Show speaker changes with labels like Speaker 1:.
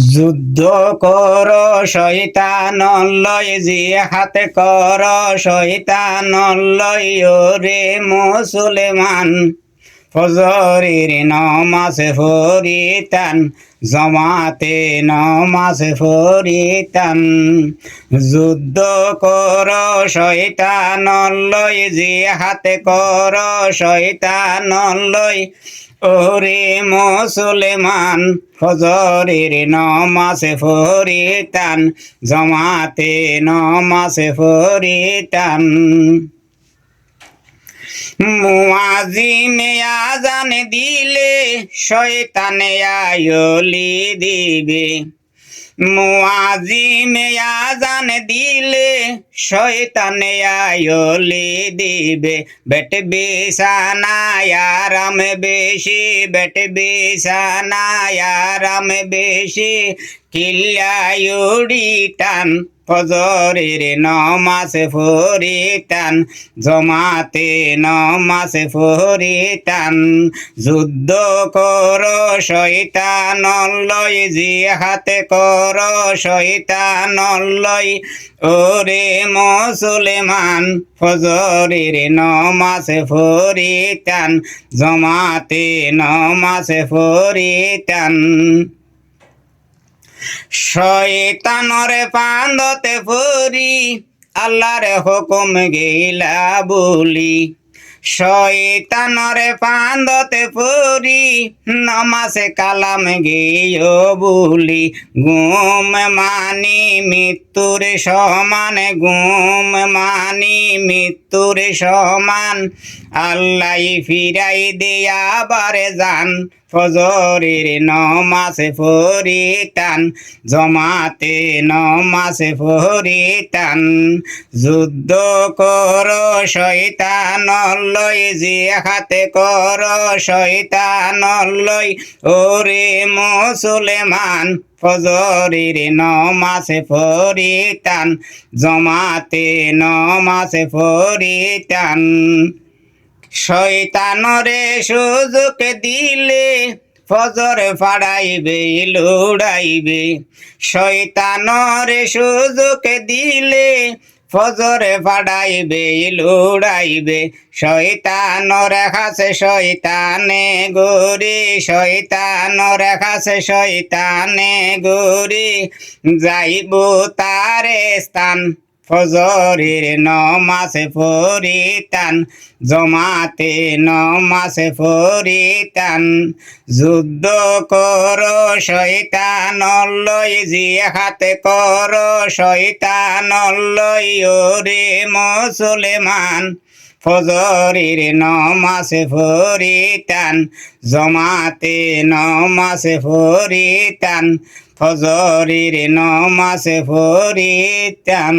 Speaker 1: যুদ্ধ কর শয়তান লয়, জিহাদ কর শয়তান লয়, ওরে মুসলমান। ফজরের নমাজ পড়িতাম, জমাতে নমাজ পড়িতাম। যুদ্ধ কর শয়তান লয়, জিহাদ কর শয়তান লয়, ওরে মুসলমান। ফজরের নমাজ পড়িতাম, জমাতে নমাজ পড়িতাম। মুয়াজ্জিনে আযান দিলে শয়তানে আয়লি দিবে। মুয়াজ্জিনে আযান দিলে শয়তানে আয়লি দিবে। বেট বিছানায় আরাম বেশি, বেট বিছানায় আরাম বেশি, কিল্লায় উড়িতাম। ফজরের নমাজ পড়িতাম, জমাতে নমাজ পড়িতাম। যুদ্ধ কর শয়তান লয়, জিহাদ কর শয়তান লয়, ওরে মুসলমান। ফজরের নমাজ পড়িতাম, জমাতে নমাজ পড়িতাম। শয়তানর ফান্দতে পড়ি, আল্লাহর হুকুম গেলা বলি। শয়তানর ফান্দতে পড়ি, নমাজে কালাম গেও বলি। গুম মানি মৃত্যুর সমান, গুম মানি মৃত্যুর সমান, আল্লাহ ফিরাই দেয়া বারে যান। ফজরের নমাজ পড়িতাম, জমাতে নমাজ পড়িতাম। যুদ্ধ কর শয়তান লয়, জিহাদ কর শয়তান লয়, ওরে মুসলমান। ফজরের নমাজ পড়িতাম, জমাতে নমাজ পড়িতাম। শয়তানরে সুযোগ দিলে ফজর ফাড়াইবে লুড়াইবে। শয়তানরে সুযোগ দিলে ফজর ফাড়াইবে লুড়াইবে। শয়তানর কাছে শয়তানে গরি, শয়তানর কাছে শয়তানে গরি, যাইব তারে স্থান। ফজরের নমাজ পড়িতাম, জমাতে নমাজ পড়িতাম। যুদ্ধ কর শয়তান লয়, জিহাদ কর শয়তান লয়, ওরে মুসলমান। ফজরের নমাজ পড়িতাম, জমাতে নমাজ পড়িতাম। ফজরের নমাজ পড়িতাম।